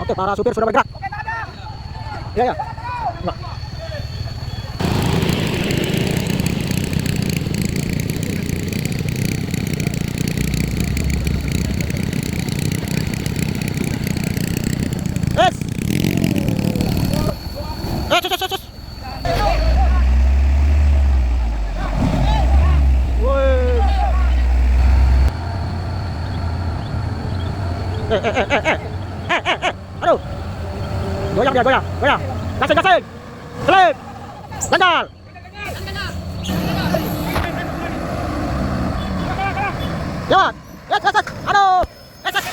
Oke, para supir sudah bergerak. Ya, ya. Nah. Cus. Woi. Aduh. Goyang dia, goyang. Gasing. Selip. Ganjal. Jawab. Yes. Aduh. Yes.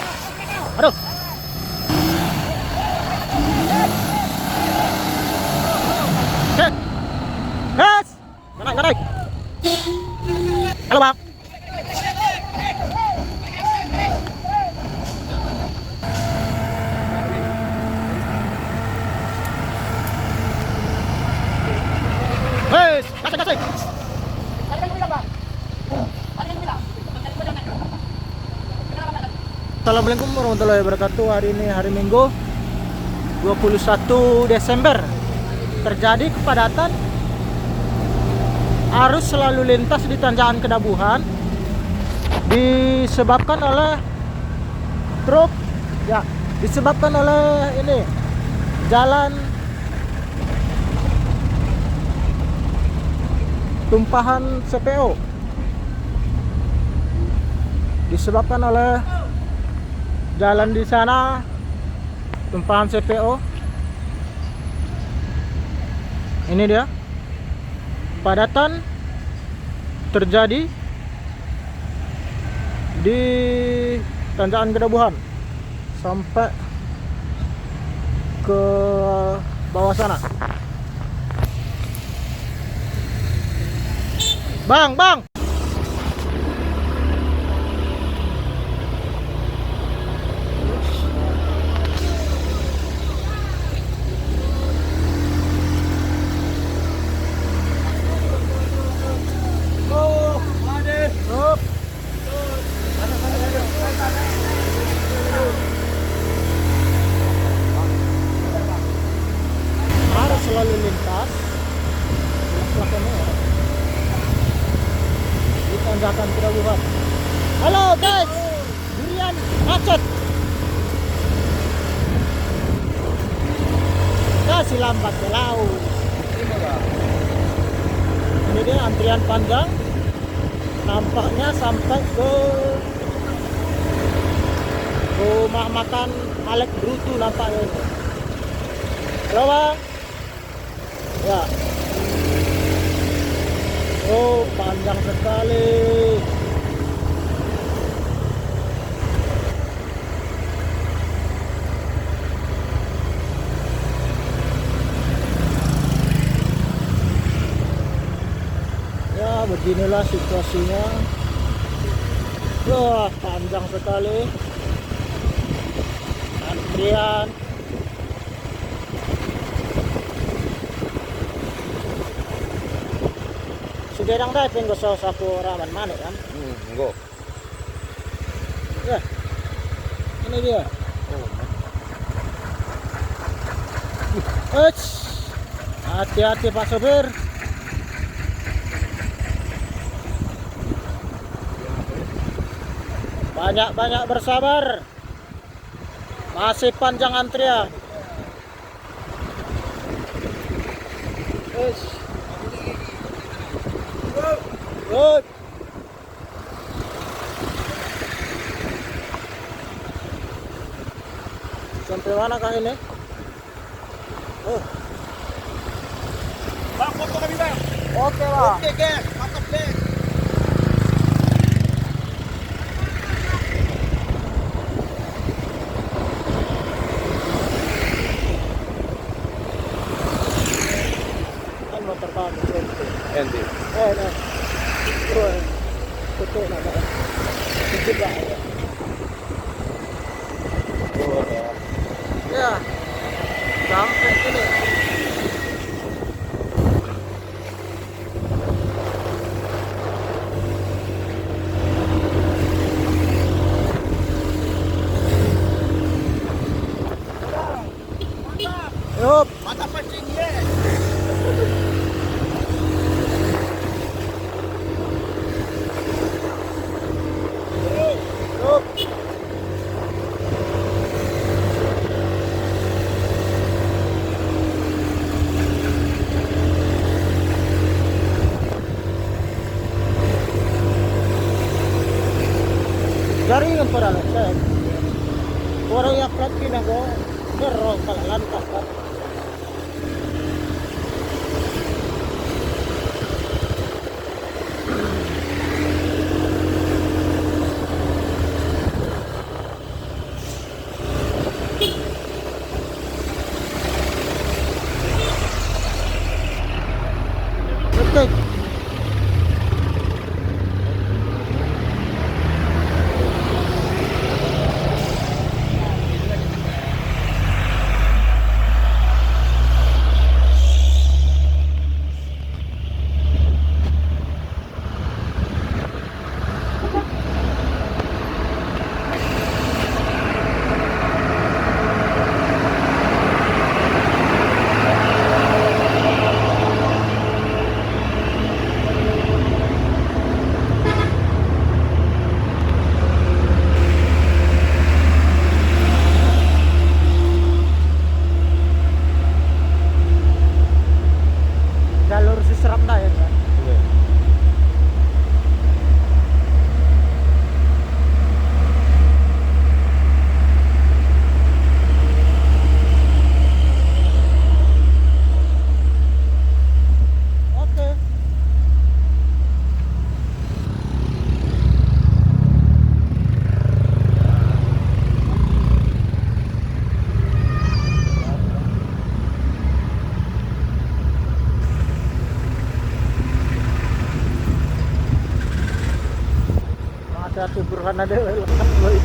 Aduh. Yes. Naik. Halo, Bang. Yes, kasih. Assalamualaikum warahmatullahi wabarakatuh. Hari ini hari Minggu 21 Desember. Terjadi kepadatan arus lalu lintas di Tanjakan Kedabuhan disebabkan oleh truk, ya, disebabkan oleh ini jalan tumpahan CPO, disebabkan oleh jalan di sana tumpahan CPO. Ini dia, padatan terjadi di Tanjakan Kedabuhan sampai ke bawah sana. Bang. Arus lalu lintas di Tanjakan Kedabuhan. Halo guys, durian macet. Kasih lambat ke laut. Ini dia antrian panjang, nampaknya sampai ke rumah makan Alek Brutu nampaknya ini. Halo, Bang. Ya. Oh, panjang sekali. Ya, beginilah situasinya. Wah, panjang sekali. Antrian. Sudah dah tinggal saku raman mana kan? Enggak. Ya. Ini dia. Hati-hati Pak sopir. Banyak bersabar. Masih panjang antrian. Good. Sampai mana kah ini? Oh. Bang, foto kami, Bang. Oke, Bang. Oke, guys. Mantap, guys. Kan motor kami. Ente. Nah. Terus. Tutup nak. Sedikit lah. Ya. Sampai sini. Yup. Mata pancing ya. Yup. Jaringan pada saya. Orang yang plat pindah ko, berro kalau lantas kan. Betul. Jalur Siserap dah ya kan? Oke. Hati-hati Burhan ada lepas boy.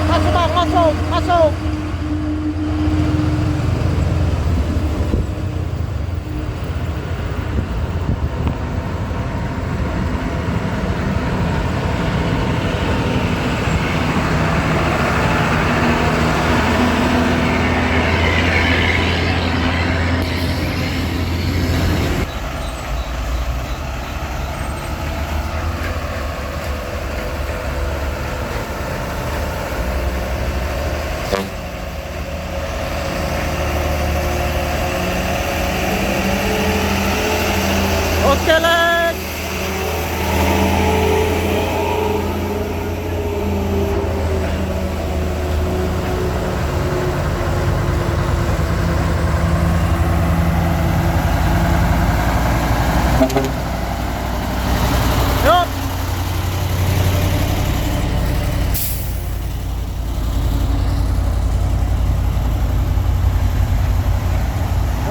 Masuk bang, masuk, masuk. Oke Lex. Yup.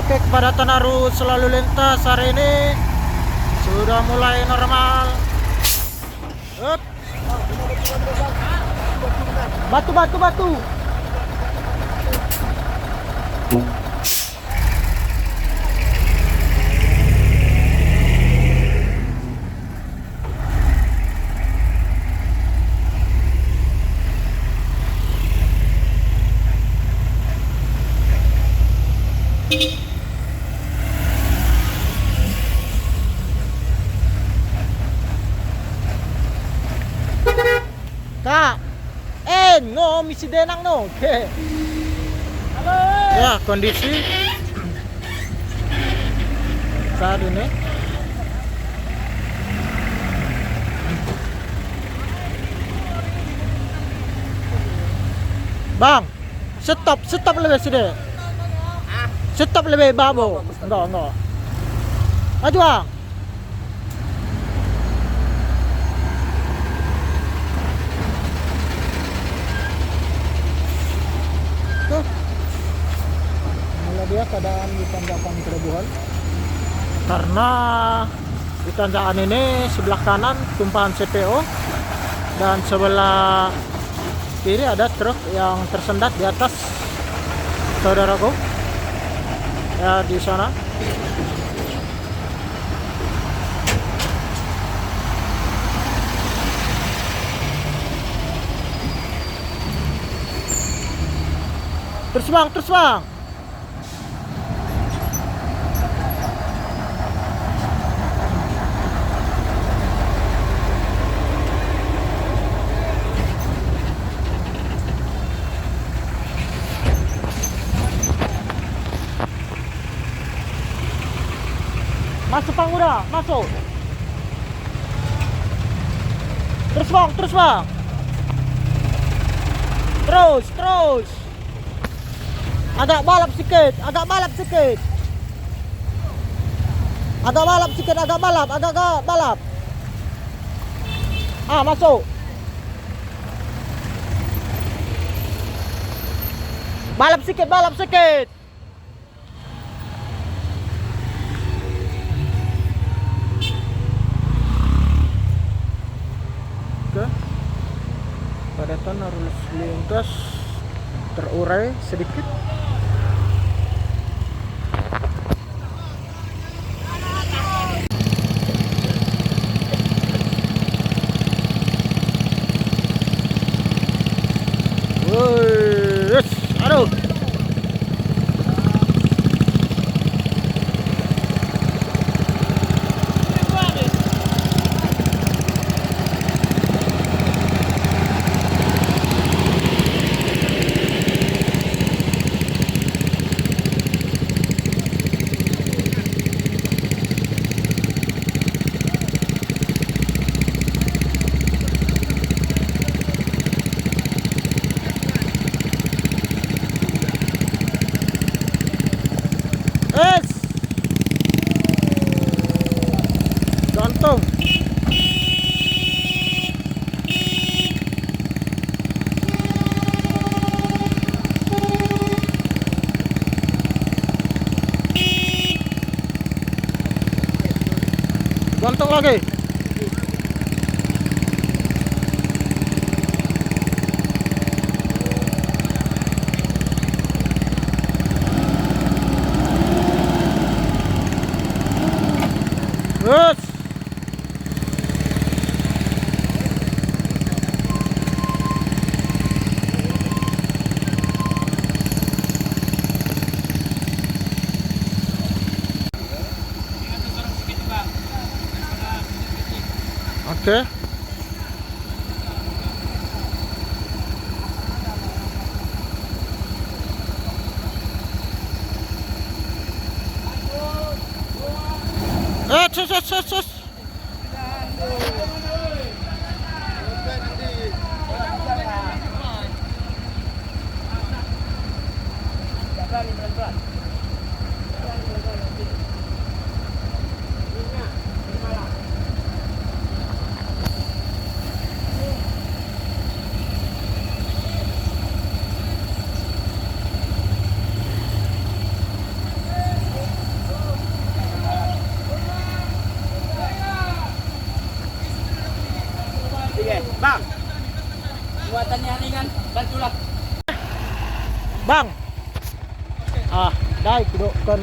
Oke, kepadatan arus selalu lintas hari ini sudah mulai normal. Up. Batu, batu, batu. Kak, no misi denang no. Oke. Halo. Ya, kondisi saat ini. Bang, stop lebih sudah. Stop lebih babo. Enggak. Maju bang. Tuh. Inilah dia keadaan di tanjakan Pelabuhan. Karena di tanjakan ini sebelah kanan tumpahan CPO dan sebelah kiri ada truk yang tersendat di atas, saudaraku. Ya, di sana. Terus bang, terus bang. Masuk bang, udah masuk. Terus bang, terus bang. Terus, terus. Agak balap sedikit, agak balap sedikit. Agak balap sedikit, agak balap. Ah, masuk. Balap sedikit, balap sedikit. Oke. Padatan arus lintas terurai sedikit. Woi, aduh. Gantung. Gantung lagi. Yes. Oke. Sus. Bang, buatannya ringan, bantulah. Bang. Ah, dai dudukkan.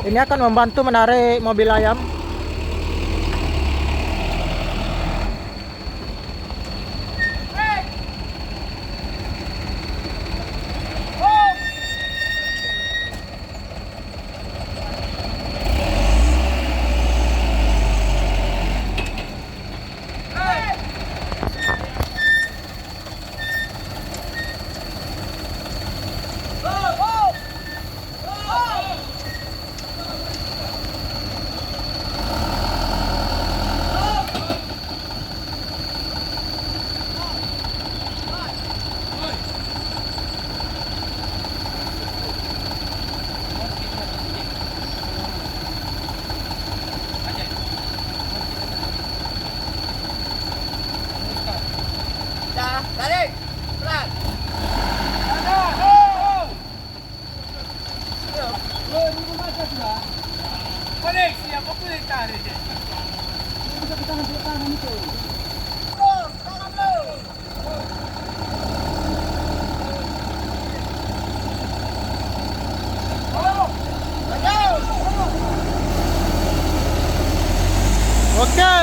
Ini akan membantu menarik mobil ayam. Balik, siap aku tarik. Bisa kita ngambil tangan itu. Oke.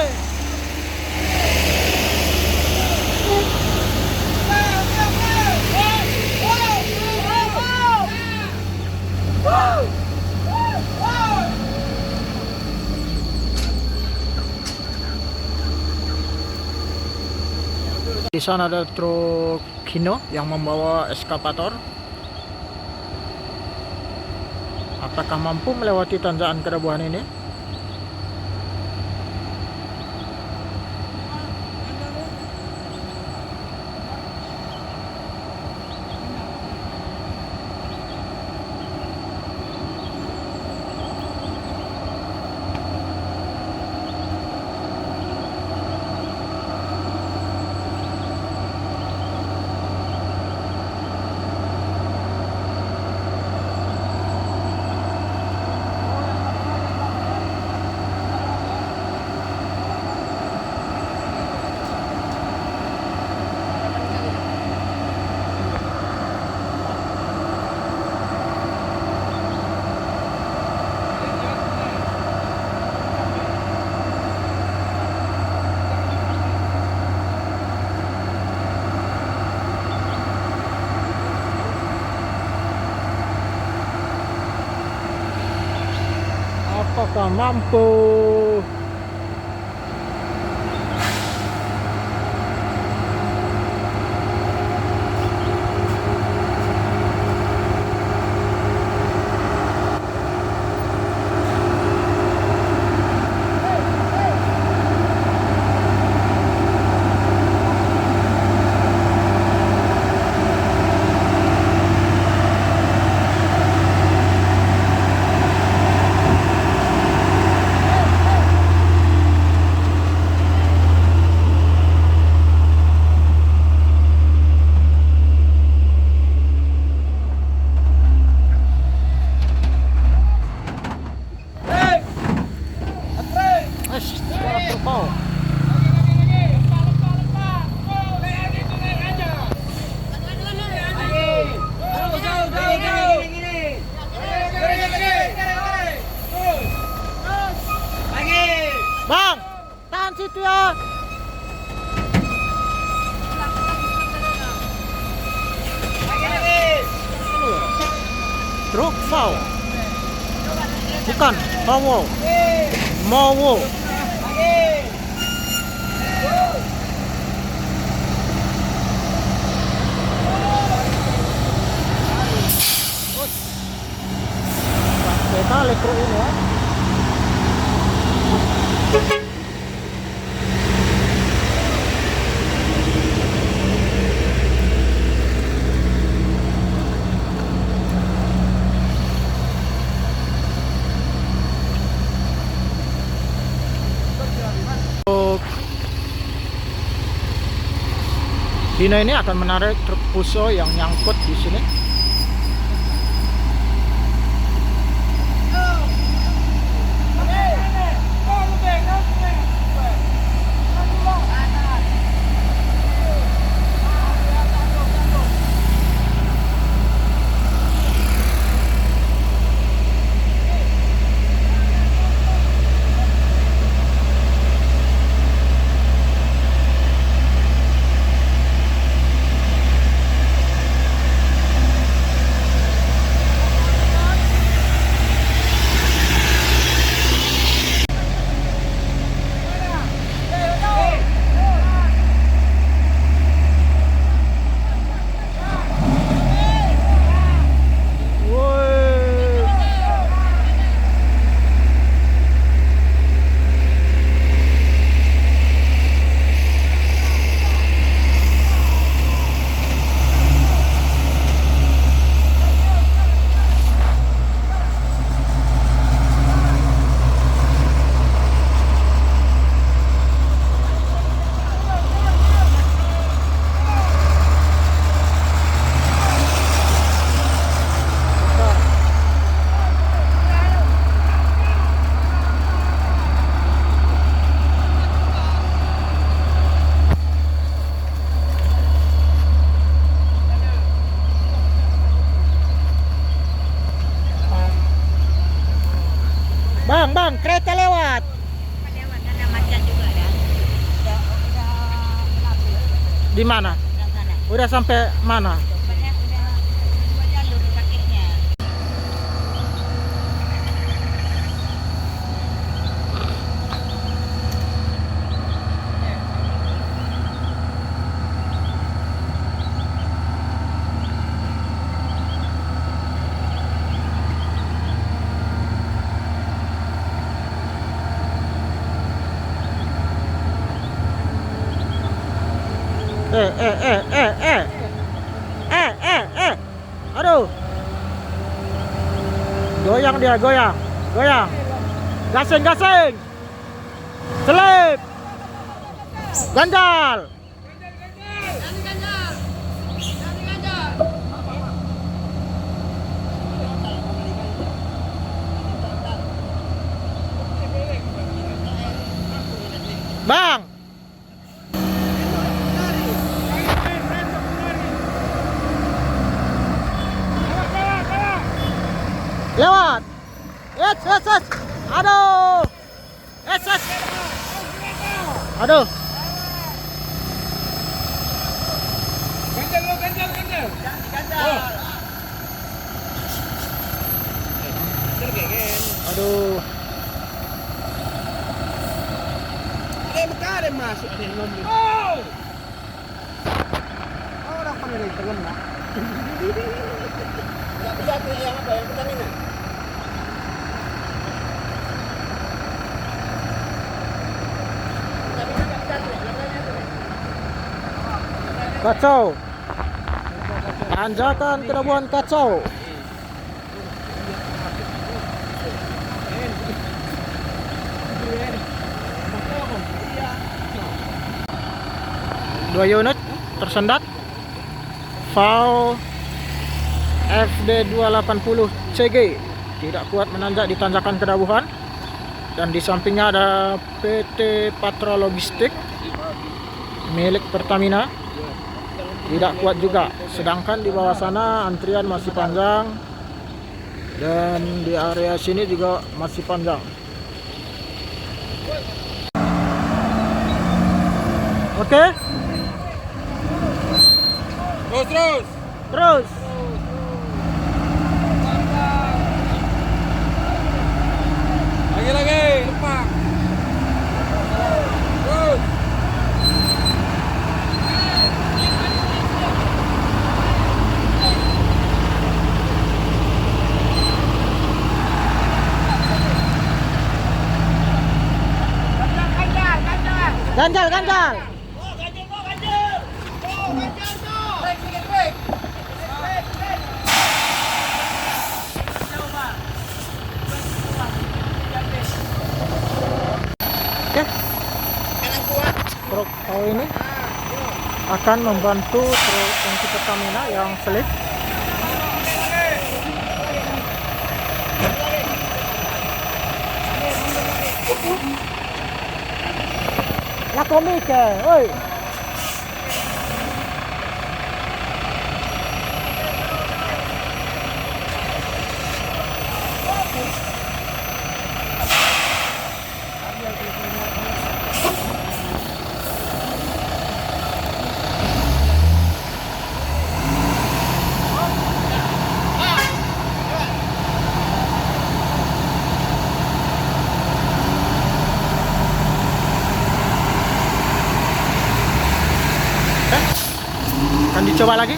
Di sana ada truk Hino yang membawa eskavator. Apakah mampu melewati tanjakan Kedabuhan ini? Apakah mampu? Bang, tahan situ ya. Truk Mau. Bukan, Mowo. Mowo. Sampai kali truk ini ya. Hino ini akan menarik truk Fuso yang nyangkut di sini. bang, kereta lewat. Lewat sana macet juga dah. Udah melapis. Di mana? Udah sana. Udah sampai mana? Banyak udah dua jalur paketnya. Aduh. Goyang dia, goyang. Goyang. Gasing, gasing. Selip. Ganjal. Bang. Lewat. Yes. Aduh. Yes. Aduh. Ganjal. Oh. Aduh. Ada masuk nih mobil. Oh. Orang pengen tengah lah. Nggak bisa tuh yang apa yang Pertamina. Kacau. Tanjakan Kedabuan kacau. Dua unit tersendat. VAU FD 280 CG tidak kuat menanjak di tanjakan Kedabuhan, dan di sampingnya ada PT Patra Logistik milik Pertamina, tidak kuat juga. Sedangkan di bawah sana antrian masih panjang, dan di area sini juga masih panjang. Oke, terus. Lagi, lepas. Terus. Ganjal. Oke. Truk VAU ini akan membantu truk tangki Pertamina yang selip. La komik, oi. Akan dicoba lagi.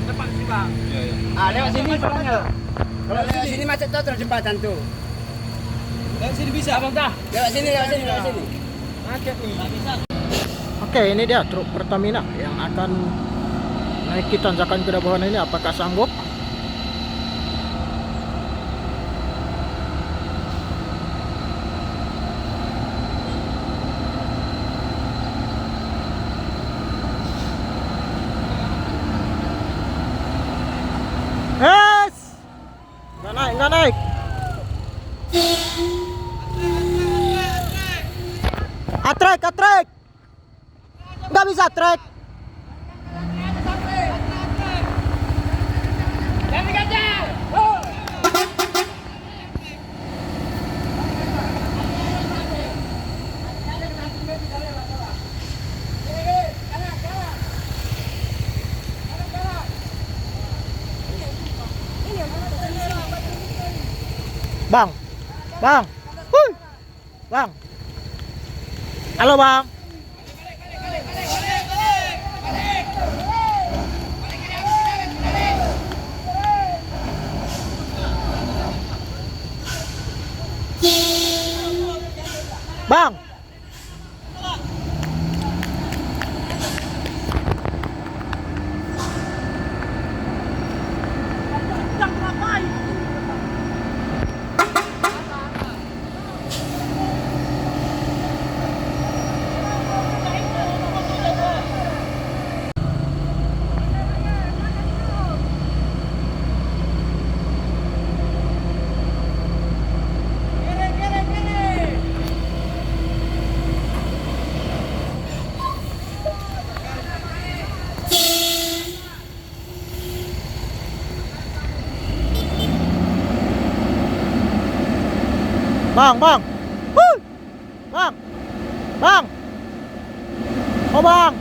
Depan sini bang. Lewat sini pulangnya. Kalau lewat sini macet tuh terus jembatan tuh. Lewat sini bisa bang dah. Lewat sini. Macet nih. Oke, ini dia truk Pertamina yang akan naiki tanjakan Kedabuhan ini. Apakah sanggup? Yes! Nggak naik. Atrek. Nggak bisa trek. Bang. Huy. Bang. Halo bang. Bang. Bang. Huh. Bang. Oh bang.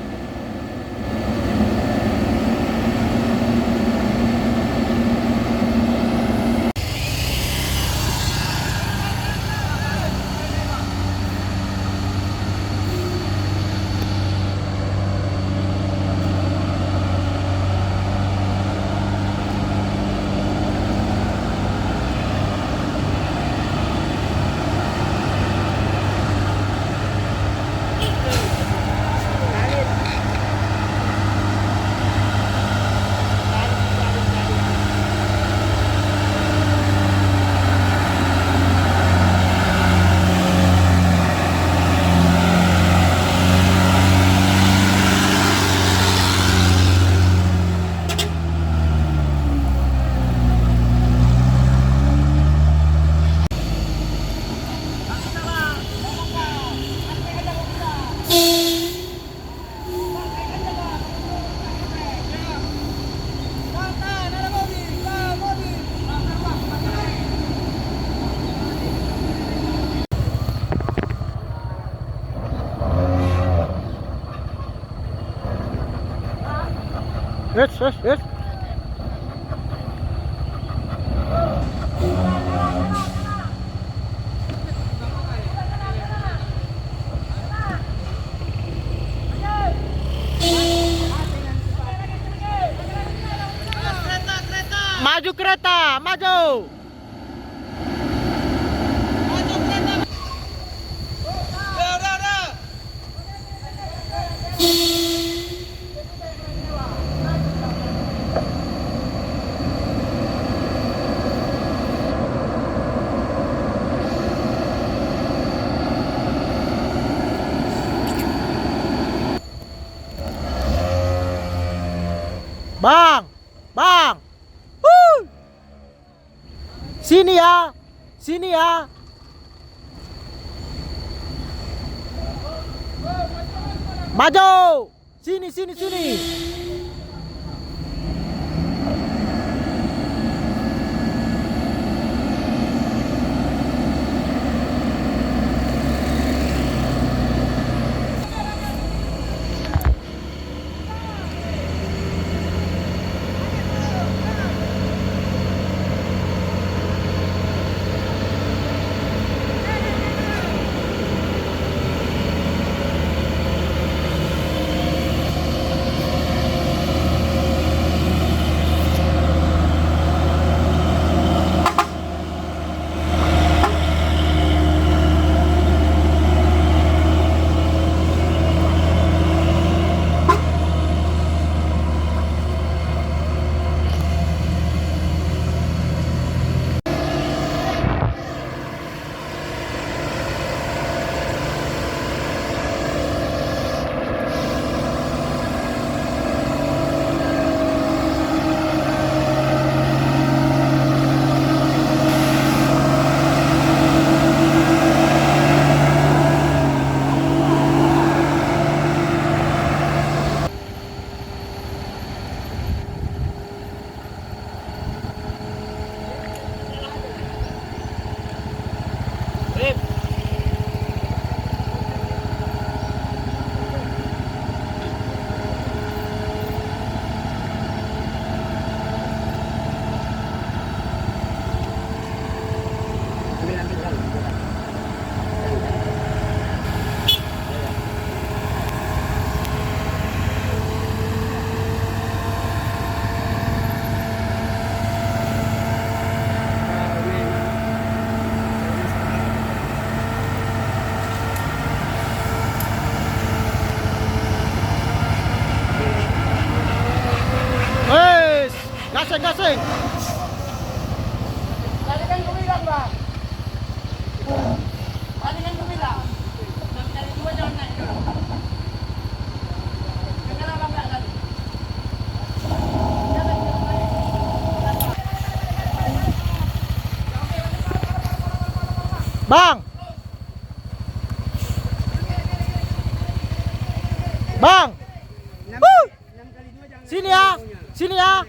Yes. Maju kereta, maju. Bang. Sini ya. Maju. Sini. gasing, gasing. Tadi kan gue bilang, Bang. Tadi kan gue bilang. Dari 2 jangan naik dulu. Kenapa enggak tadi? Bang. Bang. Wuh. Sini ya. Sini ya.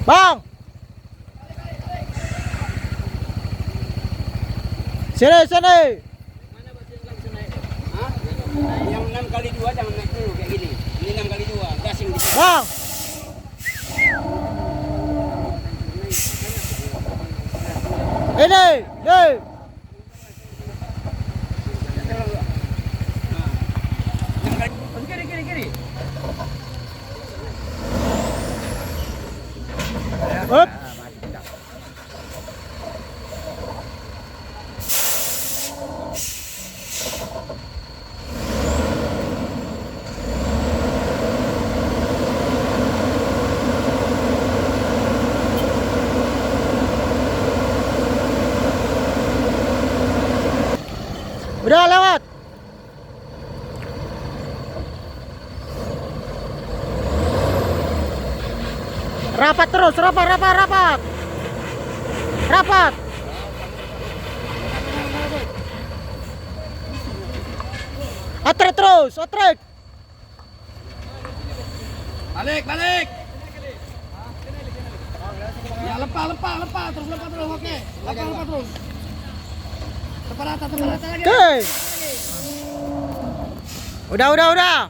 Bang. Sini, sini. Hah? Yang 6 kali 2 jangan naik dulu kayak gini. Ini 6 kali 2, gasing di sini. Bang. Ini, nih. Kiri. Up. Udah lewat. Rapat terus, rapat. Rapat. Otrek terus, otrek. Balik. Ya lepas terus oke. Lepas terus. Tepat rata lagi. Oke. Udah.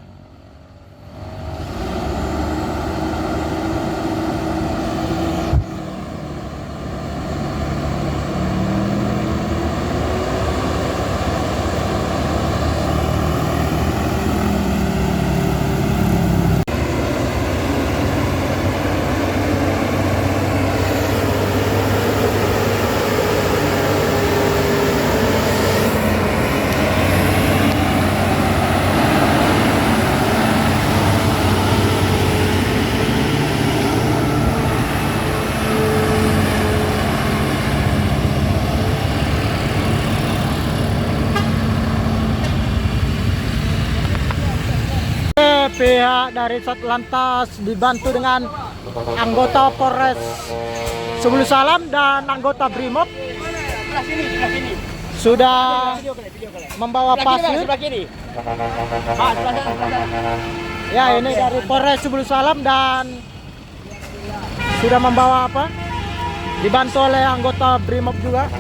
Pihak dari Satlantas dibantu dengan anggota Polres Sebulu Salam dan anggota Brimob Sebelah sini. sudah membawa pasir. Sebelah kiri. Sebelah sana. Ya, ini dari Polres Sebulu Salam dan sudah membawa apa? Dibantu oleh anggota Brimob juga.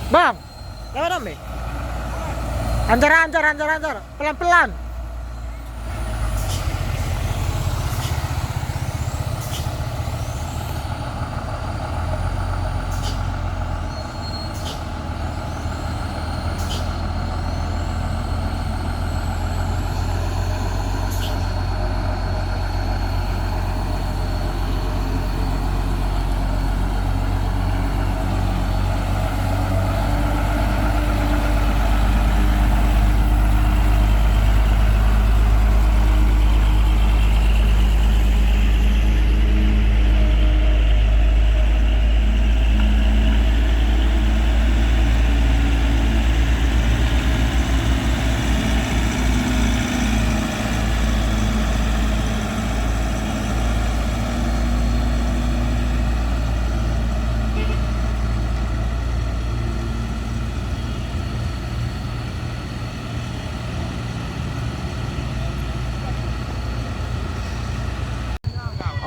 Bang, lewat dong, Be. Anjar. Pelan-pelan.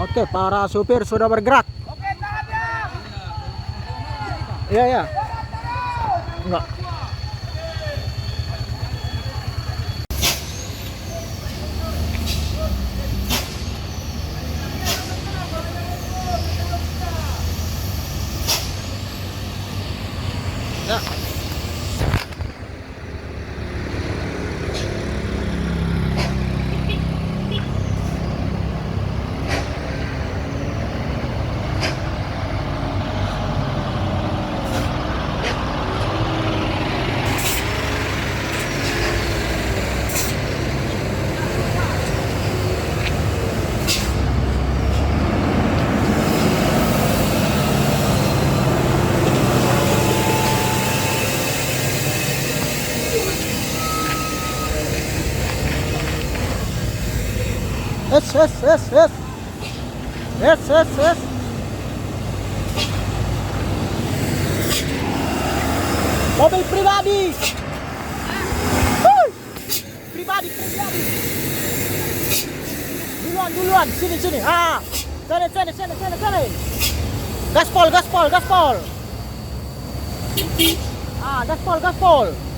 Oke, para supir sudah bergerak. Oke, tahan ya. Iya. Enggak. Ya. Yes, yes, yes, yes. Yes, yes, yes. Mobil pribadi. Wuh. Pribadi. Duluan. Sini. Ah. Sini. Gaspol. Ah, gaspol.